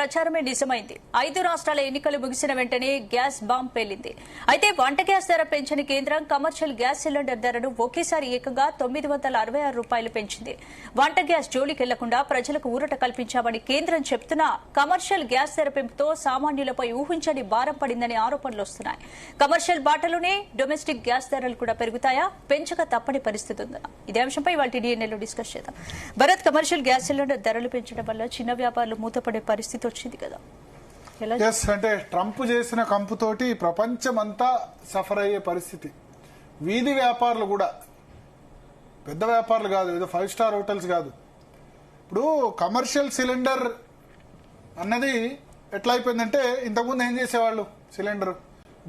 ప్రచారమే నిజమైంది. 5 రాష్ట్రాల ఎన్నికలు ముగిసిన వెంటనే గ్యాస్ బాంబ్ పేలింది. అయితే వంట గ్యాస్ ధర పెంచని కేంద్రం కమర్షియల్ గ్యాస్ సిలిండర్ ధరను ఒకేసారి ఏకంగా ₹966 పెంచింది. వంట గ్యాస్ జోలికెళ్లకుండా ప్రజలకు ఊరట కల్పించామని కేంద్రం చెప్తున్నా కమర్షియల్ గ్యాస్ ధర పెంపుతో సామాన్యులపై ఊహించని భారం పడిందని ఆరోపణలు వస్తున్నాయి. కమర్షియల్ బాటలోనే డొమెస్టిక్ గ్యాస్ ధరలు కూడా పెరుగుతాయా, పెంచక తప్పని పరిస్థితి ఉందా? ఇదే అంశంపై ఇవాళ డిఎన్ఏలో డిస్కస్ చేద్దాం. భరత్, కమర్షియల్ గ్యాస్ సిలిండర్ ధరలు పెంచడం వల్ల చిన్న వ్యాపారులు మూతపడే పరిస్థితి వచ్చింది కదా. అంటే ట్రంప్ చేసిన కంపుతోటి ప్రపంచమంతా సఫర్ అయ్యే పరిస్థితి. వీధి వ్యాపారులు కూడా, పెద్ద వ్యాపారులు కాదు, ఏదో 5 స్టార్ హోటల్స్ కాదు. ఇప్పుడు కమర్షియల్ సిలిండర్ అన్నది ఎట్లా అయిపోయిందంటే, ఇంతకుముందు ఏం చేసేవాళ్ళు, సిలిండర్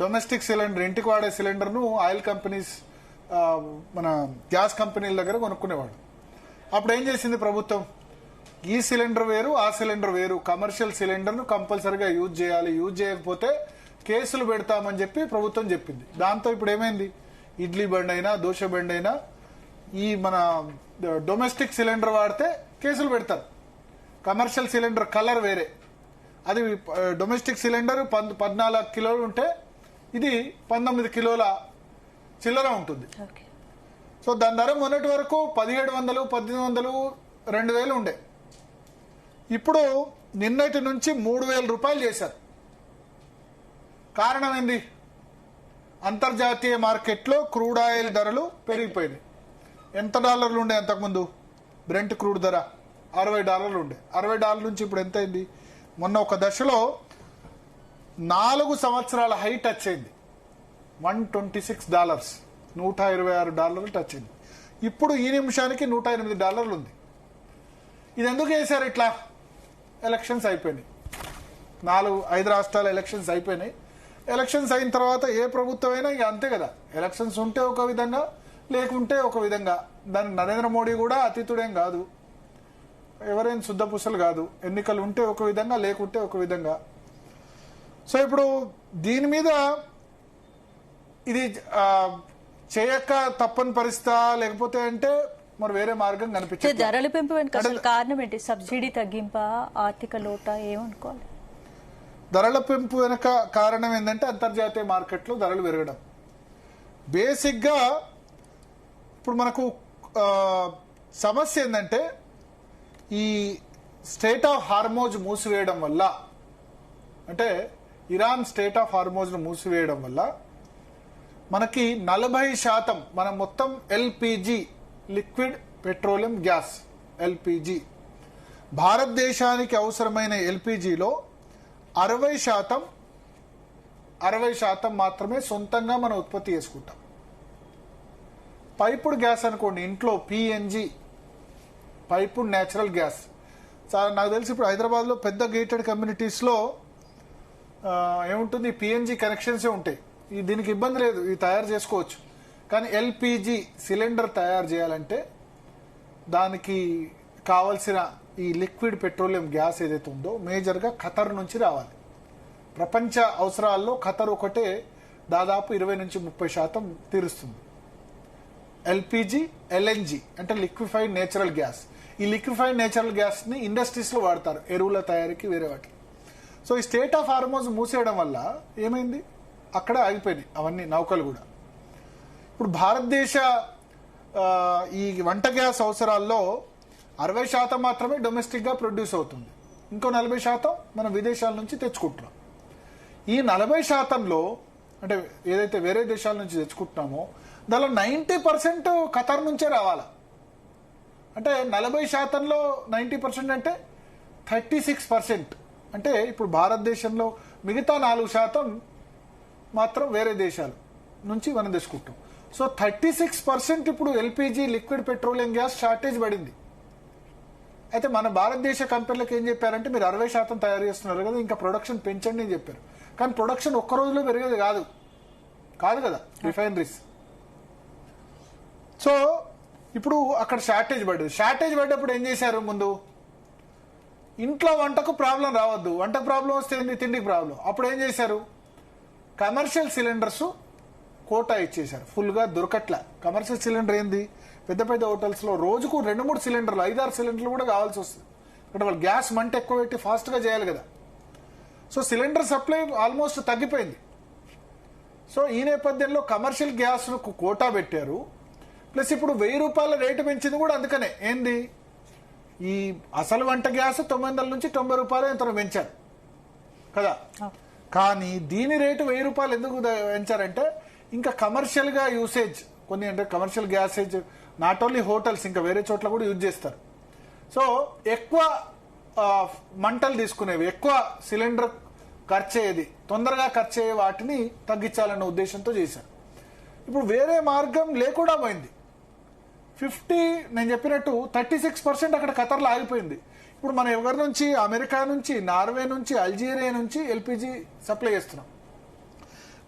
డొమెస్టిక్ సిలిండర్ ఇంటికి వాడే సిలిండర్ను ఆయిల్ కంపెనీస్, మన గ్యాస్ కంపెనీల దగ్గర కొనుక్కునేవాడు. అప్పుడు ఏం చేసింది ప్రభుత్వం, ఈ సిలిండర్ వేరు ఆ సిలిండర్ వేరు, కమర్షియల్ సిలిండర్ ను కంపల్సరీగా యూజ్ చేయాలి, యూజ్ చేయకపోతే కేసులు పెడతామని చెప్పి ప్రభుత్వం చెప్పింది. దాంతో ఇప్పుడు ఏమైంది, ఇడ్లీ బండి అయినా దోశ బండి అయినా ఈ మన డొమెస్టిక్ సిలిండర్ వాడితే కేసులు పెడతారు. కమర్షియల్ సిలిండర్ కలర్ వేరే, అది డొమెస్టిక్ సిలిండర్ 14 కిలోలు ఉంటే ఇది 19 కిలోల చిల్లర ఉంటుంది. సో దాని ధర మొన్నటి వరకు 1700, 1800, 2000 ఉండే. ఇప్పుడు నిన్నటి నుంచి 3000 రూపాయలు చేశారు. కారణం ఏంది, అంతర్జాతీయ మార్కెట్లో క్రూడ్ ఆయిల్ ధరలు పెరిగిపోయినాయి. ఎంత డాలర్లు ఉండే అంతకుముందు, బ్రెంట్ క్రూడ్ ధర $60 ఉండే. $60 నుంచి ఇప్పుడు ఎంత అయింది, మొన్న ఒక దశలో 4 సంవత్సరాల హై టచ్ అయింది. $126, $126 టచ్ అయింది. ఇప్పుడు ఈ నిమిషానికి $108 ఉంది. ఇది ఎందుకు చేశారు ఇట్లా, ఎలక్షన్స్ అయిపోయినాయి, 4-5 రాష్ట్రాల ఎలక్షన్స్ అయిపోయినాయి. ఎలక్షన్స్ అయిన తర్వాత ఏ ప్రభుత్వం అయినా ఇక అంతే కదా, ఎలక్షన్స్ ఉంటే ఒక విధంగా, లేకుంటే ఒక విధంగా. దానికి నరేంద్ర మోడీ కూడా అతీతుడేం కాదు, ఎవరైనా శుద్ధపూసలు కాదు. ఎన్నికలు ఉంటే ఒక విధంగా, లేకుంటే ఒక విధంగా. సో ఇప్పుడు దీని మీద ఇది చేయక తప్పని పరిస్థితి, లేకపోతే అంటే మరి వేరే మార్గం కనిపించదు. ధరల పెంపు వెనుక అసలు కారణం ఏంటి, సబ్సిడీ తగ్గింప, ఆర్థిక లోట, ఏమనుకోవాలి? ధరల పెంపు వెనుక కారణం ఏంటంటే అంతర్జాతీయ మార్కెట్లో ధరలు పెరగడం. బేసిక్ గా ఇప్పుడు మనకు సమస్య ఏంటంటే, ఈ స్టేట్ ఆఫ్ హార్మోజ్ మూసివేయడం వల్ల, అంటే ఇరాన్ స్టేట్ ఆఫ్ హార్మోజ్ ను మూసివేయడం వల్ల మనకి 40% మన మొత్తం LPG, liquid petroleum gas, LPG, భారతదేశానికి అవసరమైన ఎల్పిజిలో 60% మాత్రమే సొంతంగా మనం ఉత్పత్తి చేసుకుంటాం. పైపుడ్ గ్యాస్ అనుకోండి, ఇంట్లో పిఎన్జి, పైపుడ్ న్యాచురల్ గ్యాస్. నాకు తెలిసి ఇప్పుడు హైదరాబాద్లో పెద్ద గేటెడ్ కమ్యూనిటీస్లో ఏముంటుంది, పిఎన్జి కనెక్షన్సే ఉంటాయి. దీనికి ఇబ్బంది లేదు, ఇది తయారు చేసుకోవచ్చు. కానీ ఎల్పిజి సిలిండర్ తయారు చేయాలంటే దానికి కావలసిన ఈ లిక్విడ్ పెట్రోలియం గ్యాస్ ఏదైతే ఉందో మేజర్గా ఖతర్ నుంచి రావాలి. ప్రపంచ అవసరాల్లో ఖతర్ ఒకటే దాదాపు 20-30% తీరుస్తుంది. ఎల్పిజి, ఎల్ఎన్జి అంటే లిక్విఫైడ్ నేచురల్ గ్యాస్. ఈ లిక్విఫైడ్ నేచురల్ గ్యాస్ ని ఇండస్ట్రీస్ లో వాడతారు, ఎరువుల తయారీకి, వేరే వాటికి. సో ఈ స్టేట్ ఆఫ్ హార్మోజ్ మూసేయడం వల్ల ఏమైంది, అక్కడ ఆగిపోయినాయి అవన్నీ నౌకలు కూడా. ఇప్పుడు భారతదేశ ఈ వంట గ్యాస్ అవసరాల్లో 60% మాత్రమే డొమెస్టిక్ గా ప్రొడ్యూస్ అవుతుంది. ఇంకో 40% మనం విదేశాల నుంచి తెచ్చుకుంటున్నాం. ఈ 40%లో అంటే ఏదైతే వేరే దేశాల నుంచి తెచ్చుకుంటున్నామో దానిలో 90% ఖతర్ నుంచే రావాలా. అంటే 40%లో 90% అంటే 36%. అంటే ఇప్పుడు భారతదేశంలో మిగతా 4% మాత్రం వేరే దేశాల నుంచి మనం తెచ్చుకుంటాం. సో 36% ఇప్పుడు LPG, liquid petroleum gas shortage పడింది. అయితే మన భారతదేశ కంపెనీలకు ఏం చెప్పారంటే, మీరు 60% తయారు చేస్తున్నారు కదా, ఇంకా ప్రొడక్షన్ పెంచండి అని చెప్పారు. కానీ ప్రొడక్షన్ ఒక్క రోజులో పెరిగేది కాదు కదా రిఫైనరీస్. సో ఇప్పుడు అక్కడ షార్టేజ్ పడ్డప్పుడు ఏం చేశారు, ముందు ఇంట్లో వంటకు ప్రాబ్లం రావద్దు, వంటకు ప్రాబ్లం వస్తే తిండికి ప్రాబ్లం. అప్పుడు ఏం చేశారు, కమర్షియల్ సిలిండర్స్ కోటా ఇచ్చేశారు, ఫుల్ గా దొరకట్ల. కమర్షియల్ సిలిండర్ ఏంది, పెద్ద పెద్ద హోటల్స్ లో రోజుకు 2-3 సిలిండర్లు, 5-6 సిలిండర్లు కూడా కావాల్సి వస్తుంది. అంటే వాళ్ళు గ్యాస్ మంట ఎక్కువ పెట్టి ఫాస్ట్ గా చేయాలి కదా. సో సిలిండర్ సప్లై ఆల్మోస్ట్ తగ్గిపోయింది. సో ఈ నేపథ్యంలో కమర్షియల్ గ్యాస్ ను కోటా పెట్టారు. ప్లస్ ఇప్పుడు 1000 రూపాయల రేటు పెంచింది కూడా అందుకనే. ఏంది, ఈ అసలు వంట గ్యాస్ 900 నుంచి 90 రూపాయలు ఎంత పెంచారు కదా. కానీ దీని రేటు 1000 రూపాయలు ఎందుకు పెంచారంటే ఇంకా కమర్షియల్ గా యూసేజ్ కొన్ని, అంటే కమర్షియల్ గ్యాసేజ్ నాట్ ఓన్లీ హోటల్స్, ఇంకా వేరే చోట్ల కూడా యూజ్ చేస్తారు. సో ఎక్కువ మంటలు తీసుకునేవి, ఎక్కువ సిలిండర్ ఖర్చు అయ్యేది, తొందరగా ఖర్చు అయ్యే వాటిని తగ్గించాలన్న ఉద్దేశంతో చేశారు. ఇప్పుడు వేరే మార్గం లేకుండా పోయింది. నేను చెప్పినట్టు 36% అక్కడ ఖతర్లో ఆగిపోయింది. ఇప్పుడు మనం ఎవరి నుంచి, అమెరికా నుంచి, నార్వే నుంచి, అల్జీరియా నుంచి ఎల్పిజి సప్లై చేస్తున్నాం.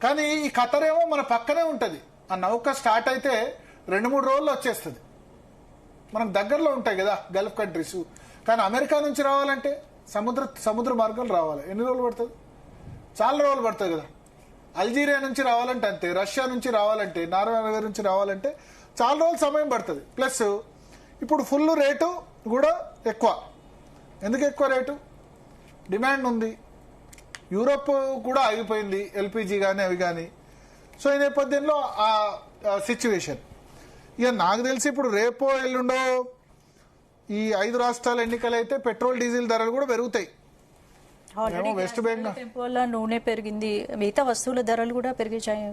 కానీ ఈ ఖతర్ ఏమో మన పక్కనే ఉంటుంది. ఆ నౌక స్టార్ట్ అయితే 2-3 రోజుల్లో వచ్చేస్తుంది. మనకు దగ్గరలో ఉంటాయి కదా గల్ఫ్ కంట్రీస్. కానీ అమెరికా నుంచి రావాలంటే సముద్ర మార్గాలు రావాలి. ఎన్ని రోజులు పడుతుంది? చాలా రోజులు పడుతుంది కదా. అల్జీరియా నుంచి రావాలంటే అంతే, రష్యా నుంచి రావాలంటే, నార్వే నుంచి రావాలంటే చాలా రోజులు సమయం పడుతుంది. ప్లస్ ఇప్పుడు ఫుల్ రేటు కూడా ఎక్కువ. ఎందుకు ఎక్కువ రేటు? డిమాండ్ ఉంది. యూరోప్ కూడా ఆగిపోయింది ఎల్పిజి కానీ అవి కానీ. సో ఈ నేపథ్యంలో ఆ సిచ్యువేషన్. ఇక నాకు తెలిసి ఇప్పుడు రేపో ఎల్లుండో ఈ 5 రాష్ట్రాల ఎన్నికలు అయితే పెట్రోల్ డీజిల్ ధరలు కూడా పెరుగుతాయి. వెస్ట్ బెంగాల్ నూనె పెరిగింది, మిగతా వస్తువుల ధరలు కూడా పెరిగాయి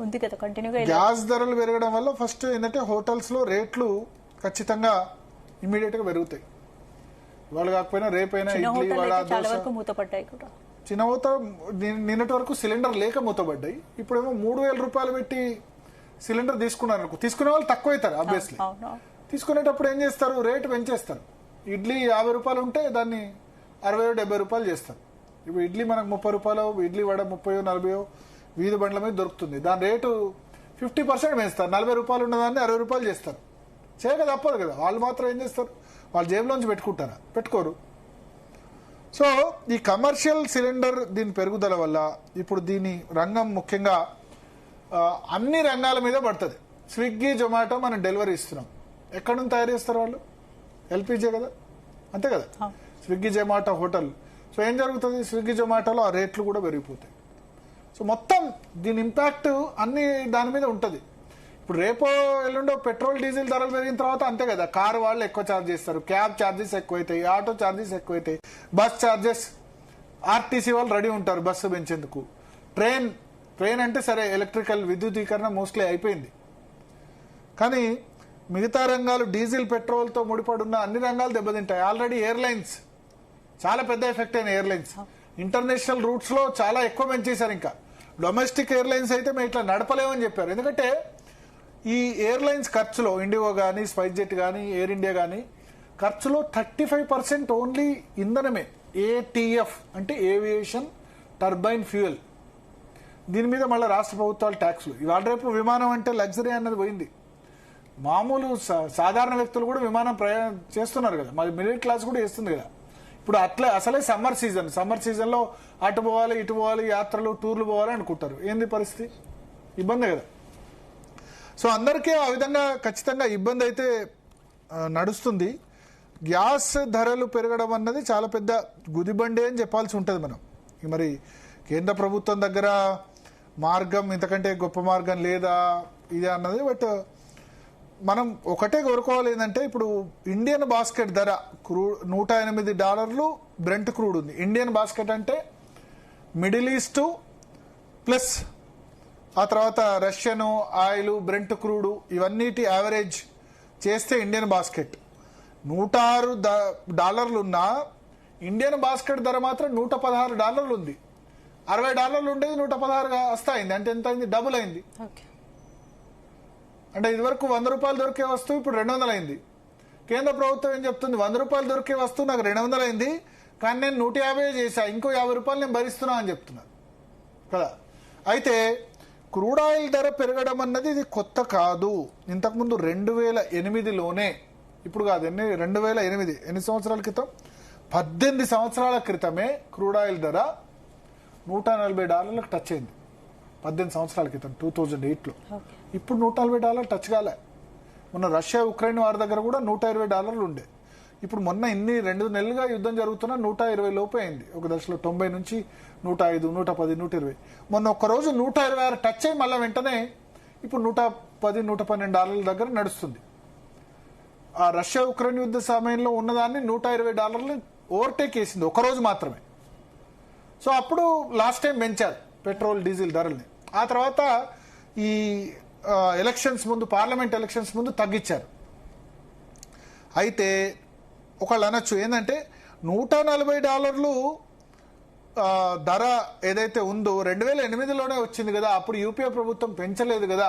ఉంది కదా కంటిన్యూగా. గ్యాస్ ధరలు పెరగడం వల్ల ఫస్ట్ ఏంటంటే హోటల్స్ లో రేట్లు ఖచ్చితంగా ఇమీడియట్ గా పెరుగుతాయి. ఇవాళ కాకపోయినా రేపైనా ఇడ్లీ వడ దోశ మూతపడ్డాయి కూడా. చిన్న మూత నిన్నటి వరకు సిలిండర్ లేక మూతపడ్డాయి. ఇప్పుడేమో 3000 రూపాయలు పెట్టి సిలిండర్ తీసుకున్నారు. తీసుకునే వాళ్ళు తక్కువ అవుతారు ఆబ్వియస్లీ. తీసుకునేటప్పుడు ఏం చేస్తారు, రేటు పెంచేస్తారు. ఇడ్లీ 50 రూపాయలు ఉంటే దాన్ని 60-70 రూపాయలు చేస్తారు. ఇప్పుడు ఇడ్లీ మనకు 30 రూపాయలు, ఇడ్లీ వడ 30-40 వీధి బండ్ల మీద దొరుకుతుంది. దాని రేటు 50% పెంచుతారు. 40 రూపాయలు ఉన్నదాన్ని 60 రూపాయలు చేస్తారు. చేయక తప్పదు కదా. వాళ్ళు మాత్రం ఏం చేస్తారు, వాళ్ళ జేబులోంచి పెట్టుకుంటారా? పెట్టుకోరు. సో ఈ కమర్షియల్ సిలిండర్ దీని పెరుగుదల వల్ల ఇప్పుడు దీని రంగం ముఖ్యంగా అన్ని రంగాల మీద పడుతుంది. స్విగ్గీ జొమాటో మనం డెలివరీ ఇస్తున్నాం. ఎక్కడి నుంచి తయారు చేస్తారు వాళ్ళు? ఎల్పిజే కదా, అంతే కదా. Swiggy Zomato hotel. సో ఏం జరుగుతుంది, స్విగ్గీ జొమాటోలో ఆ రేట్లు కూడా పెరిగిపోతాయి. సో మొత్తం దీని ఇంపాక్ట్ అన్ని దాని మీద ఉంటుంది. ఇప్పుడు రేపో ఎల్లుండో పెట్రోల్ డీజిల్ ధరలు పెరిగిన తర్వాత అంతే కదా, కారు వాళ్ళు ఎక్కువ ఛార్జ్ చేస్తారు, క్యాబ్ ఛార్జెస్ ఎక్కువైతాయి, ఆటో ఛార్జెస్ ఎక్కువైతాయి, బస్ ఛార్జెస్ ఆర్టీసీ వాళ్ళు రెడీ ఉంటారు బస్సు పెంచేందుకు. ట్రైన్ అంటే సరే ఎలక్ట్రికల్ విద్యుదీకరణ మోస్ట్లీ అయిపోయింది. కానీ మిగతా రంగాలు డీజిల్ పెట్రోల్తో ముడిపడున్న అన్ని రంగాలు దెబ్బతింటాయి. ఆల్రెడీ ఎయిర్లైన్స్ చాలా పెద్ద ఎఫెక్ట్ అయిన ఎయిర్లైన్స్. ఇంటర్నేషనల్ రూట్స్ లో చాలా ఎక్కువ పెంచేశారు. ఇంకా డొమెస్టిక్ ఎయిర్లైన్స్ అయితే మేము ఇట్లా నడపలేమని చెప్పారు. ఎందుకంటే ఈ ఎయిర్లైన్స్ ఖర్చులో ఇండిగో కానీ, స్పైస్ జెట్ కానీ, ఎయిర్ ఇండియా కానీ ఖర్చులో 35% ఓన్లీ ఇంధనమే. ఏటీఎఫ్ అంటే ఏవియేషన్ టర్బైన్ ఫ్యూయల్. దీని మీద మళ్ళీ రాష్ట్ర ప్రభుత్వాలు ట్యాక్స్లు. ఇవాళ రేపు విమానం అంటే లగ్జరీ అన్నది పోయింది. మామూలు సాధారణ వ్యక్తులు కూడా విమానం ప్రయాణం చేస్తున్నారు కదా, మరి మిడిల్ క్లాస్ కూడా చేస్తుంది కదా. ఇప్పుడు అట్లా అసలే సమ్మర్ సీజన్ లో అటు పోవాలి ఇటు పోవాలి, యాత్రలు టూర్లు పోవాలి అనుకుంటారు. ఏంది పరిస్థితి? ఇబ్బంది కదా. సో అందరికీ ఆ విధంగా ఖచ్చితంగా ఇబ్బంది అయితే నడుస్తుంది. గ్యాస్ ధరలు పెరగడం అన్నది చాలా పెద్ద గుదిబండి అని చెప్పాల్సి ఉంటుంది మనం. మరి కేంద్ర ప్రభుత్వం దగ్గర మార్గం ఇంతకంటే గొప్ప మార్గం లేదా ఇది అన్నది. బట్ మనం ఒకటే కోరుకోవాలి ఏంటంటే ఇప్పుడు ఇండియన్ బాస్కెట్ ధర $108 బ్రెంట్ క్రూడ్ ఉంది. ఇండియన్ బాస్కెట్ అంటే మిడిల్ ఈస్ట్ ప్లస్ ఆ తర్వాత రష్యన్ ఆయిల్, బ్రెంట్ క్రూడ్ ఇవన్నిటి యావరేజ్ చేస్తే ఇండియన్ బాస్కెట్ $106 ఉన్నా ఇండియన్ బాస్కెట్ ధర మాత్రం $116 ఉంది. $60 ఉండేది 116 వస్తాయింది. అంటే ఎంత అయింది? డబుల్ అయింది. అంటే ఇదివరకు 100 రూపాయలు దొరికే వస్తువు ఇప్పుడు 200 అయింది. కేంద్ర ప్రభుత్వం ఏం చెప్తుంది, 100 రూపాయలు దొరికే వస్తువు నాకు 200 అయింది, కానీ నేను 150 చేశా, ఇంకో 50 రూపాయలు నేను భరిస్తున్నా అని చెప్తున్నారు కదా. అయితే క్రూడ్ ఆయిల్ ధర పెరగడం అన్నది ఇది కొత్త కాదు. ఇంతకుముందు 2008లోనే, ఇప్పుడు కాదు 2008, ఎన్ని సంవత్సరాల క్రితం? 18 సంవత్సరాల క్రితమే క్రూడ్ ఆయిల్ ధర $140 టచ్ అయింది. 18 సంవత్సరాల క్రితం 2008లో. ఇప్పుడు $140 టచ్ కాలే. మొన్న రష్యా ఉక్రెయిన్ వారి దగ్గర కూడా $120 ఉండే. ఇప్పుడు మొన్న ఇన్ని 2 నెలలుగా యుద్ధం జరుగుతున్నా 120 లోపే అయింది. ఒక దశలో 90 నుంచి 105, 110, 120. మొన్న ఒక్కరోజు 126 టచ్ అయ్యి మళ్ళీ వెంటనే ఇప్పుడు 110, 112 డాలర్ల దగ్గర నడుస్తుంది. ఆ రష్యా ఉక్రెయిన్ యుద్ధ సమయంలో ఉన్నదాన్ని $120 ఓవర్టేక్ చేసింది ఒకరోజు మాత్రమే. సో అప్పుడు లాస్ట్ టైం పెంచారు పెట్రోల్ డీజిల్ ధరల్ని. ఆ తర్వాత ఈ ఎలక్షన్స్ ముందు, పార్లమెంట్ ఎలక్షన్స్ ముందు తగ్గించారు. అయితే ఒకళ్ళు అనొచ్చు ఏంటంటే $140 ధర ఏదైతే ఉందో 2008లోనే వచ్చింది కదా, అప్పుడు యూపీఏ ప్రభుత్వం పెంచలేదు కదా.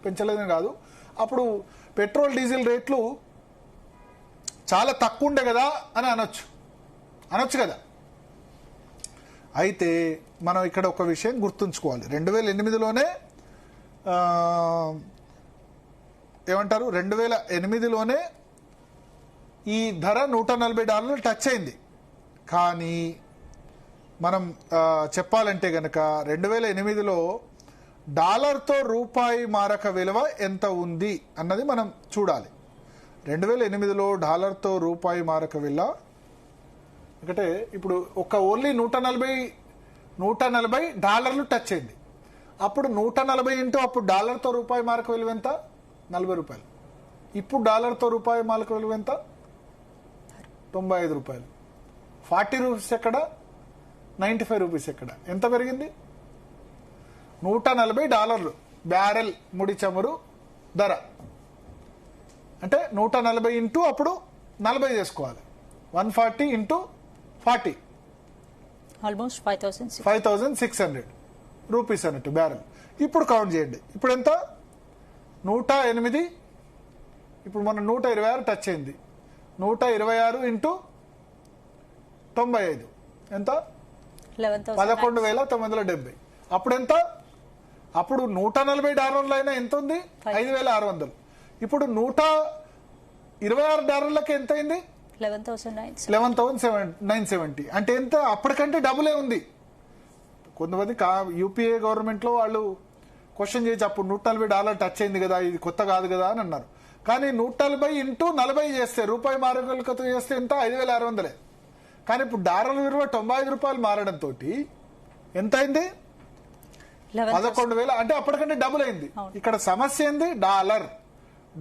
పెంచలేదని కాదు, అప్పుడు పెట్రోల్ డీజిల్ రేట్లు చాలా తక్కువ ఉండే కదా అని అనొచ్చు కదా. అయితే మనం ఇక్కడ ఒక విషయం గుర్తుంచుకోవాలి. 2008లోనే ఏమంటారు, 2008లోనే ఈ ధర $140 టచ్ అయింది. కానీ మనం చెప్పాలంటే గనక 2008లో డాలర్తో రూపాయి మారక విలువ ఎంత ఉంది అన్నది మనం చూడాలి. 2008లో డాలర్తో రూపాయి మారక విలువ ఎందుకంటే ఇప్పుడు ఓన్లీ $140 టచ్ అయింది. అప్పుడు 140 ఇంటూ అప్పుడు డాలర్తో రూపాయి మారక విలువ ఎంత? ₹40. ఇప్పుడు డాలర్తో రూపాయి మారక విలువ ఎంత? ₹95. ₹40 ఎక్కడ, ₹95 ఎక్కడ? ఎంత పెరిగింది? $140 బ్యారెల్ ముడి చమురు ధర. అంటే 140 ఇంటూ అప్పుడు 40 చేసుకోవాలి. 140 ఇంటూ 40 ఆల్మోస్ట్ 5,600 రూపీస్ అన్నట్టు బ్యారెల్. ఇప్పుడు కౌంట్ చేయండి. ఇప్పుడు ఎంత? 108. ఇప్పుడు మన 126 టచ్ అయింది. 126 ఇంటూ 95 ఎంత? 11,970. అప్పుడు ఎంత? అప్పుడు $140 అయినా ఎంత ఉంది? 5,600. ఇప్పుడు $126 ఎంత అయింది? 11,970. అంటే ఎంత? అప్పటికంటే డబులే ఉంది. కొంతమంది యూపీఏ గవర్నమెంట్ లో వాళ్ళు క్వశ్చన్ చేసి అప్పుడు $140 టచ్ అయింది కదా, ఇది కొత్త కాదు కదా అని అన్నారు. కానీ 140 ఇంటూ 40 చేస్తే, రూపాయి మారకలతో చేస్తే ఎంత? 5,600. కానీ ఇప్పుడు డాలర్ విలువ $95 మారడంతో ఎంత అయింది? 11,000. అంటే అప్పటికంటే డబుల్ అయింది. ఇక్కడ సమస్య ఏంది?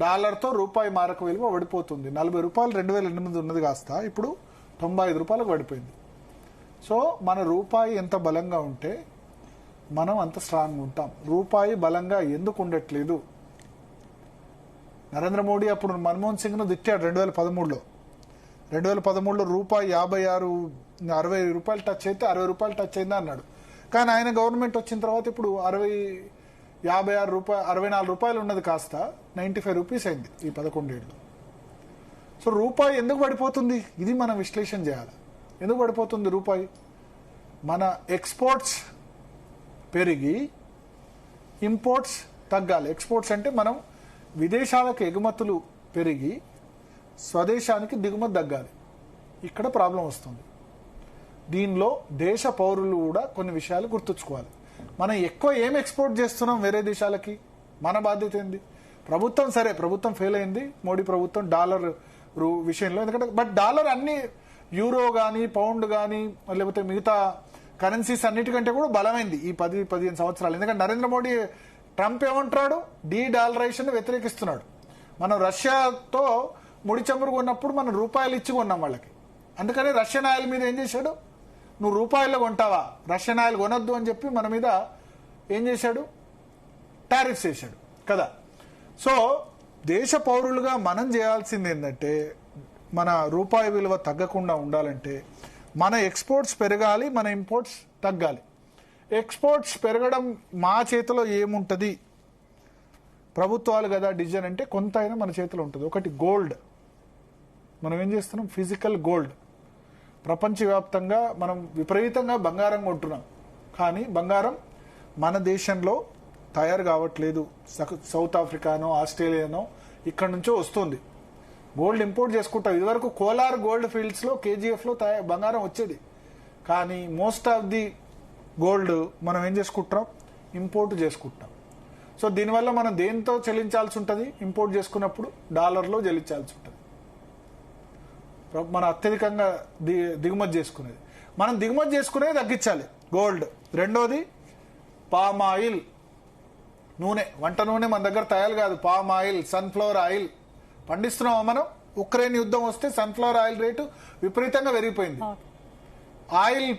డాలర్తో రూపాయి మారక విలువ పడిపోతుంది. ₹40 2008 ఉన్నది కాస్త ఇప్పుడు ₹95 పడిపోయింది. సో మన రూపాయి ఎంత బలంగా ఉంటే మనం అంత స్ట్రాంగ్ ఉంటాం. రూపాయి బలంగా ఎందుకు ఉండట్లేదు? నరేంద్ర మోడీ అప్పుడు మన్మోహన్ సింగ్ ను తిట్టాడు 2013లో. 2013లో రూపాయి 60 టచ్ అయితే ₹60 టచ్ అయిందా అన్నాడు. కానీ ఆయన గవర్నమెంట్ వచ్చిన తర్వాత ఇప్పుడు ₹64 ఉన్నది కాస్త ₹95 అయింది ఈ 11 ఏళ్ళు. సో రూపాయి ఎందుకు పడిపోతుంది? ఇది మనం విశ్లేషణ చేయాలి. ఎందుకు పడిపోతుంది రూపాయి? మన ఎక్స్పోర్ట్స్ పెరిగి ఇంపోర్ట్స్ తగ్గాలి. ఎక్స్పోర్ట్స్ అంటే మనం విదేశాలకు ఎగుమతులు పెరిగి స్వదేశానికి దిగుమతి తగ్గాలి. ఇక్కడ ప్రాబ్లం వస్తుంది. దీనిలో దేశ పౌరులు కూడా కొన్ని విషయాలు గుర్తుంచుకోవాలి. మనం ఎక్కువ ఏం ఎక్స్పోర్ట్ చేస్తున్నాం వేరే దేశాలకి? మన బాధ్యత ఏంది? ప్రభుత్వం సరే, ప్రభుత్వం ఫెయిల్ అయింది మోడీ ప్రభుత్వం డాలర్ విషయంలో. ఎందుకంటే బట్ డాలర్ అన్ని యూరో కానీ, పౌండ్ కానీ, లేకపోతే మిగతా కరెన్సీస్ అన్నిటికంటే కూడా బలమైంది ఈ 10-15 సంవత్సరాలు. ఎందుకంటే నరేంద్ర మోడీ, ట్రంప్ ఏమంటాడు? డాలరైజేషన్ వ్యతిరేకిస్తున్నాడు. మనం రష్యాతో ముడి చమురు కొన్నప్పుడు మనం రూపాయలు ఇచ్చి కొన్నాం వాళ్ళకి. అందుకని రష్యన్ ఆయిల్ మీద ఏం చేశాడు? నువ్వు రూపాయల్లో కొంటావా, రష్యన్ ఆయిల్ కొనొద్దు అని చెప్పి మన మీద ఏం చేశాడు? టారిఫ్స్ వేశాడు కదా. సో దేశ పౌరులుగా మనం చేయాల్సింది ఏంటంటే, మన రూపాయి విలువ తగ్గకుండా ఉండాలంటే మన ఎక్స్పోర్ట్స్ పెరగాలి, మన ఇంపోర్ట్స్ తగ్గాలి. ఎక్స్పోర్ట్స్ పెరగడం మా చేతిలో ఏముంటుంది? ప్రభుత్వాలు కదా డిసిజన్. అంటే కొంత అయినా మన చేతిలో ఉంటుంది. ఒకటి గోల్డ్. మనం ఏం చేస్తున్నాం? Physical gold. ప్రపంచవ్యాప్తంగా మనం విపరీతంగా బంగారం కొంటున్నాం. కానీ బంగారం మన దేశంలో తయారు కావట్లేదు. సౌత్ ఆఫ్రికానో, ఆస్ట్రేలియానో ఇక్కడ నుంచో వస్తుంది. గోల్డ్ ఇంపోర్ట్ చేసుకుంటాం. ఇదివరకు కోలార్ గోల్డ్ ఫీల్డ్స్ లో, KGF లో బంగారం వచ్చేది. కానీ మోస్ట్ ఆఫ్ ది గోల్డ్ మనం ఏం చేసుకుంటాం? ఇంపోర్ట్ చేసుకుంటాం. సో దీనివల్ల మనం దేంతో చెల్లించాల్సి ఉంటుంది? ఇంపోర్ట్ చేసుకున్నప్పుడు డాలర్లో చెల్లించాల్సి ఉంటుంది. మన అత్యధికంగా దిగుమతి చేసుకునేది. మనం దిగుమతి చేసుకునేది తగ్గించాలి, గోల్డ్. రెండోది పామ్ ఆయిల్, నూనె, వంట నూనె మన దగ్గర తయారు కాదు. పామ్ ఆయిల్, సన్ఫ్లవర్ ఆయిల్ పండిస్తున్నామా మనం? ఉక్రెయిన్ యుద్ధం వస్తే సన్ఫ్లవర్ ఆయిల్ రేటు విపరీతంగా పెరిగిపోయింది. ఆయిల్,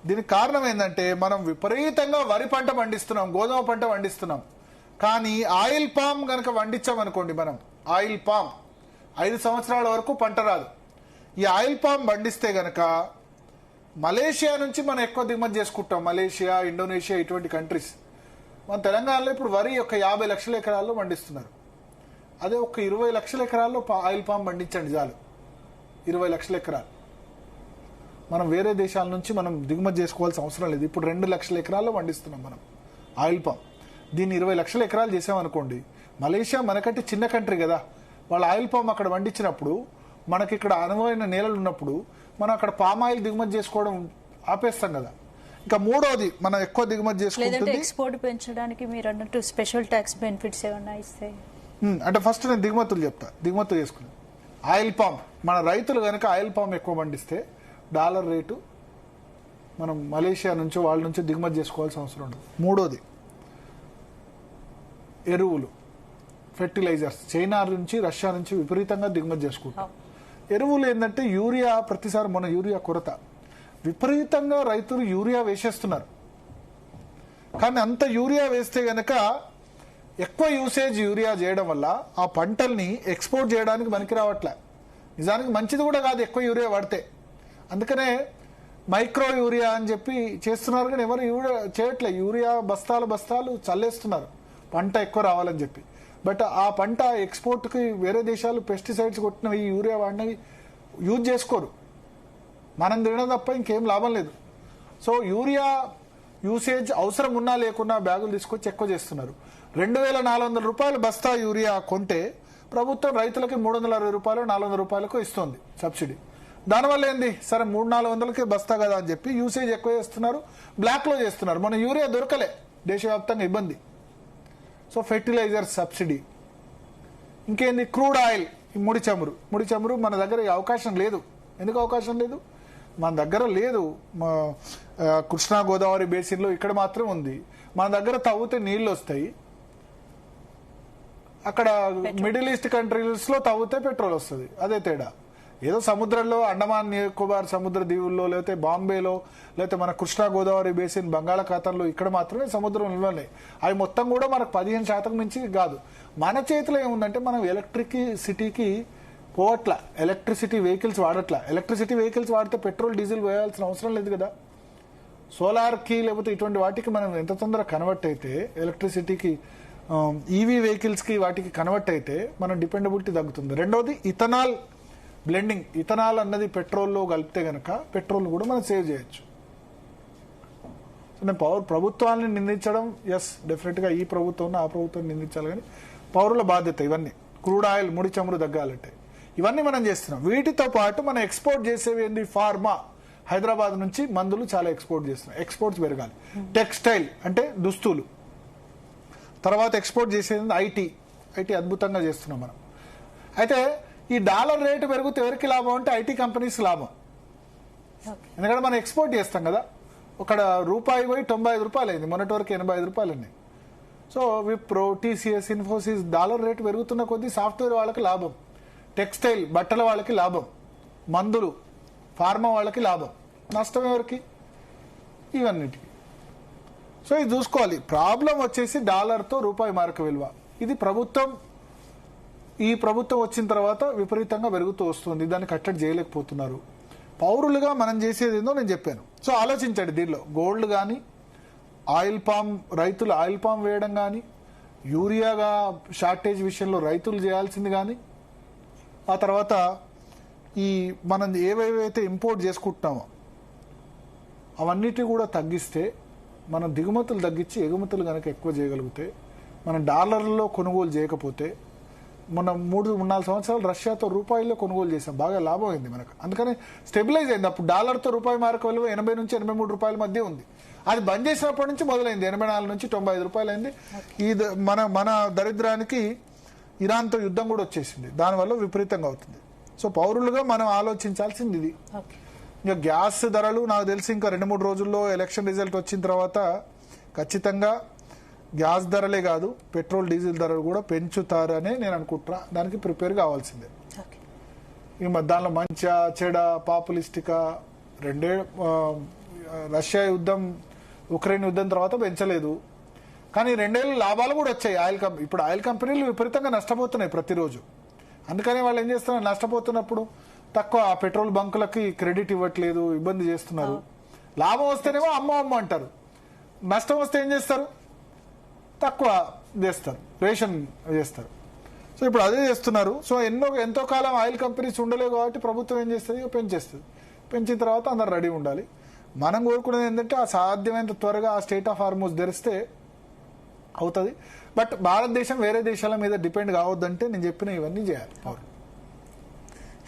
దీనికి కారణం ఏంటంటే మనం విపరీతంగా వరి పంట పండిస్తున్నాం, గోధుమ పంట పండిస్తున్నాం. కానీ ఆయిల్ పామ్ గనక పండించామనుకోండి, మనం ఆయిల్ పామ్ 5 సంవత్సరాల వరకు పంట రాదు. ఈ ఆయిల్ పామ్ పండిస్తే గనక మలేషియా నుంచి మనం ఎక్కువ దిగుమతి చేసుకుంటాం. మలేషియా, ఇండోనేషియా ఇటువంటి కంట్రీస్. మన తెలంగాణలో ఇప్పుడు వరి ఒక 50 లక్షల ఎకరాల్లో పండిస్తున్నారు. అదే ఒక 20 లక్షల ఎకరాల్లో ఆయిల్ పామ్ పండించండి చాలు. 20 లక్షల ఎకరాలు మనం వేరే దేశాల నుంచి మనం దిగుమతి చేసుకోవాల్సిన అవసరం లేదు. ఇప్పుడు 2 లక్షల ఎకరాల్లో పండిస్తున్నాం మనం ఆయిల్ పామ్. దీన్ని 20 లక్షల ఎకరాలు చేసామనుకోండి, మలేషియా మనకంటే చిన్న కంట్రీ కదా, వాళ్ళ ఆయిల్ పామ్ అక్కడ పండించినప్పుడు మనకి ఇక్కడ అనువైన నేలలు ఉన్నప్పుడు మనం అక్కడ పామ్ ఆయిల్ దిగుమతి చేసుకోవడం ఆపేస్తాం కదా. ఇంకా మూడోది మనం ఎక్కువ దిగుమతి చేసుకుంటుంది, ఎక్స్పోర్ట్ పెంచడానికి మీరు అన్నట్టు స్పెషల్ ట్యాక్స్ బెనిఫిట్స్ ఏమన్నా ఇస్తాయి అంటే ఫస్ట్ నేను దిగుమతులు చెప్తా. దిగుమతులు చేసుకుని ఆయిల్ పామ్, మన రైతులు కనుక ఆయిల్ పామ్ ఎక్కువ పండిస్తే డాలర్ రేటు మనం మలేషియా నుంచి వాళ్ళ నుంచి దిగుమతి చేసుకోవాల్సిన అవసరం ఉండదు. మూడోది ఎరువులు, ఫెర్టిలైజర్స్, చైనా నుంచి రష్యా నుంచి విపరీతంగా దిగుమతి చేసుకుంటాం. ఎరువులు ఏంటంటే యూరియా, ప్రతిసారి మన యూరియా కొరత, విపరీతంగా రైతులు యూరియా వేసేస్తున్నారు. కానీ అంత యూరియా వేస్తే గనక ఎక్కువ యూసేజ్ యూరియా చేయడం వల్ల ఆ పంటల్ని ఎక్స్పోర్ట్ చేయడానికి మనకి రావట్లే. నిజానికి మంచిది కూడా కాదు ఎక్కువ యూరియా వాడితే. అందుకనే మైక్రో యూరియా అని చెప్పి చేస్తున్నారు, కానీ ఎవరు చేయట్లే. యూరియా బస్తాలు చల్లేస్తున్నారు పంట ఎక్కువ రావాలని చెప్పి. బట్ ఆ పంట ఎక్స్పోర్ట్కి వేరే దేశాలు పెస్టిసైడ్స్ కొట్టినవి, యూరియా వాడినవి యూజ్ చేసుకోరు. మనం తినడం తప్ప ఇంకేం లాభం లేదు. సో యూరియా యూసేజ్ అవసరం ఉన్నా లేకున్నా బ్యాగులు తీసుకొచ్చి ఎక్కువ చేస్తున్నారు. 2400 రూపాయలు బస్తా యూరియా కొంటే ప్రభుత్వం రైతులకి 360 రూపాయలు 400 రూపాయలకు ఇస్తుంది సబ్సిడీ. దానివల్ల ఏంది, సరే 300-400కే బస్తా కదా అని చెప్పి యూసేజ్ ఎక్కువ చేస్తున్నారు, బ్లాక్లో చేస్తున్నారు. మన యూరియా దొరకలే, దేశవ్యాప్తంగా ఇబ్బంది. So fertilizer subsidy. ఇంకేంది, క్రూడ్ ఆయిల్, ముడి చమురు మన దగ్గర అవకాశం లేదు. ఎందుకు అవకాశం లేదు? మన దగ్గర లేదు. కృష్ణా గోదావరి బేసిన్లో ఇక్కడ మాత్రం ఉంది. మన దగ్గర తవ్వితే నీళ్లు వస్తాయి, అక్కడ మిడిల్ ఈస్ట్ కంట్రీస్ లో తవ్వితే పెట్రోల్ వస్తుంది. అదే తేడా. ఏదో సముద్రంలో అండమాన్ నికోబార్ సముద్ర దీవుల్లో, లేకపోతే బాంబేలో, లేకపోతే మన కృష్ణా గోదావరి బేసిన్ బంగాళాఖాతంలో ఇక్కడ మాత్రమే సముద్రం నిల్వలే. అవి మొత్తం కూడా మనకు 15% నుంచి కాదు. మన చేతిలో ఏముందంటే మనం ఎలక్ట్రిసిటీకి పోవట్ల, ఎలక్ట్రిసిటీ వెహికల్స్ వాడట్లా. ఎలక్ట్రిసిటీ వెహికల్స్ వాడితే పెట్రోల్ డీజిల్ వేయాల్సిన అవసరం లేదు కదా. సోలార్కి లేకపోతే ఇటువంటి వాటికి మనం ఎంత తొందరగా కన్వర్ట్ అయితే, ఎలక్ట్రిసిటీకి ఈవీ వెహికల్స్కి వాటికి కన్వర్ట్ అయితే మన డిపెండబిలిటీ తగ్గుతుంది. రెండోది ఇథనాల్ బ్లెండింగ్. ఇథనాల్ అన్నది పెట్రోల్లో కలిపితే గనక పెట్రోల్ కూడా మనం సేవ్ చేయొచ్చు. నేను ప్రభుత్వాన్ని నిందించడం, ఎస్ డెఫినెట్గా ఈ ప్రభుత్వం ఆ ప్రభుత్వాన్ని నిందించాలి, కానీ పౌరుల బాధ్యత ఇవన్నీ. క్రూడ్ ఆయిల్, ముడి చమురు తగ్గాలంటే ఇవన్నీ మనం చేస్తున్నాం. వీటితో పాటు మనం ఎక్స్పోర్ట్ చేసేవి ఏంది, ఫార్మా. హైదరాబాద్ నుంచి మందులు చాలా ఎక్స్పోర్ట్ చేస్తున్నాం, ఎక్స్పోర్ట్స్ పెరగాలి. టెక్స్టైల్ అంటే దుస్తులు. తర్వాత ఎక్స్పోర్ట్ చేసేది ఐటీ అద్భుతంగా చేస్తున్నాం మనం. అయితే ఈ డాలర్ రేటు పెరిగితే ఎవరికి లాభం అంటే ఐటీ కంపెనీస్ లాభం. ఎందుకంటే మనం ఎక్స్పోర్ట్ చేస్తాం కదా. ఒక రూపాయి పోయి 95 రూపాయలు అయింది, మొన్నటి వరకు 85 రూపాయలు ఉన్నాయి. So Wipro, TCS, Infosys, dollar rate పెరుగుతున్న కొద్దీ సాఫ్ట్వేర్ వాళ్ళకి లాభం, టెక్స్టైల్ బట్టల వాళ్ళకి లాభం, మందులు ఫార్మా వాళ్ళకి లాభం. నష్టం ఎవరికి? ఇవన్నిటికి. సో ఇది చూసుకోవాలి. ప్రాబ్లం వచ్చేసి డాలర్తో రూపాయి మార్క విలువ. ఇది ఈ ప్రభుత్వం వచ్చిన తర్వాత విపరీతంగా పెరుగుతూ వస్తుంది. దాన్ని కట్టడి చేయలేకపోతున్నారు. పౌరులుగా మనం చేసేది ఏందో నేను చెప్పాను. సో ఆలోచించండి. దీనిలో గోల్డ్ కానీ, ఆయిల్ పామ్, రైతులు ఆయిల్ పామ్ వేయడం కానీ, యూరియాగా షార్టేజ్ విషయంలో రైతులు చేయాల్సింది కానీ, ఆ తర్వాత ఈ మనం ఏవేవైతే ఇంపోర్ట్ చేసుకుంటున్నామో అవన్నిటి కూడా తగ్గిస్తే, మనం దిగుమతులు తగ్గించి ఎగుమతులు కనుక ఎక్కువ చేయగలిగితే, మనం డాలర్లలో కొనుగోలు చేయకపోతే, మనం 3-4 సంవత్సరాలు రష్యాతో రూపాయల్లో కొనుగోలు చేసాం, బాగా లాభం అయింది మనకు. అందుకని స్టెబిలైజ్ అయింది. అప్పుడు డాలర్తో రూపాయి మార్క విలువ 80 నుంచి 83 రూపాయల మధ్య ఉంది. అది బంద్ చేసినప్పటి నుంచి మొదలైంది, 84 నుంచి 95 రూపాయలు అయింది. ఇది మన దరిద్రానికి ఇరాన్తో యుద్ధం కూడా వచ్చేసింది, దానివల్ల విపరీతంగా అవుతుంది. సో పౌరులుగా మనం ఆలోచించాల్సింది ఇది. ఓకే. ఇంకా గ్యాస్ ధరలు నాకు తెలిసి ఇంకా 2-3 రోజుల్లో ఎలక్షన్ రిజల్ట్ వచ్చిన తర్వాత ఖచ్చితంగా గ్యాస్ ధరలే కాదు పెట్రోల్ డీజిల్ ధరలు కూడా పెంచుతారనే నేను అనుకుంటున్నా. దానికి ప్రిపేర్ కావాల్సిందే. ఓకే. ఈ దానిలో మంచిగా చెడ పాపులిస్టికా రష్యా యుద్ధం ఉక్రెయిన్ యుద్ధం తర్వాత పెంచలేదు, కానీ 2 ఏళ్ళు లాభాలు కూడా వచ్చాయి ఇప్పుడు ఆయిల్ కంపెనీలు విపరీతంగా నష్టపోతున్నాయి ప్రతిరోజు. అందుకని వాళ్ళు ఏం చేస్తున్నారు, నష్టపోతున్నప్పుడు తక్కువ పెట్రోల్ బంకులకి క్రెడిట్ ఇవ్వట్లేదు, ఇబ్బంది చేస్తున్నారు. లాభం వస్తేనేమో అమ్మ అంటారు, నష్టం వస్తే ఏం చేస్తారు, తక్కువ చేస్తారు, రేషన్ చేస్తారు. సో ఇప్పుడు అదే చేస్తున్నారు. సో ఎంతో కాలం ఆయిల్ కంపెనీస్ ఉండలేవు కాబట్టి ప్రభుత్వం ఏం చేస్తుంది, పెంచేస్తుంది. పెంచిన తర్వాత అందరు రెడీ ఉండాలి. మనం కోరుకునేది ఏంటంటే ఆ సాధ్యమైనంత త్వరగా ఆ స్టేట్ ఆఫ్ హార్మోస్ తెరిస్తే అవుతుంది. బట్ భారతదేశం వేరే దేశాల మీద డిపెండ్ కావద్దంటే నేను చెప్పిన ఇవన్నీ చేయాలి.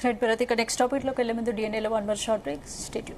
రైట్ భరత్, ఇక నెక్స్ట్ టాపిక్ లోకి వెళ్లే ముందు DNA లో 1 more short break. Stay tuned.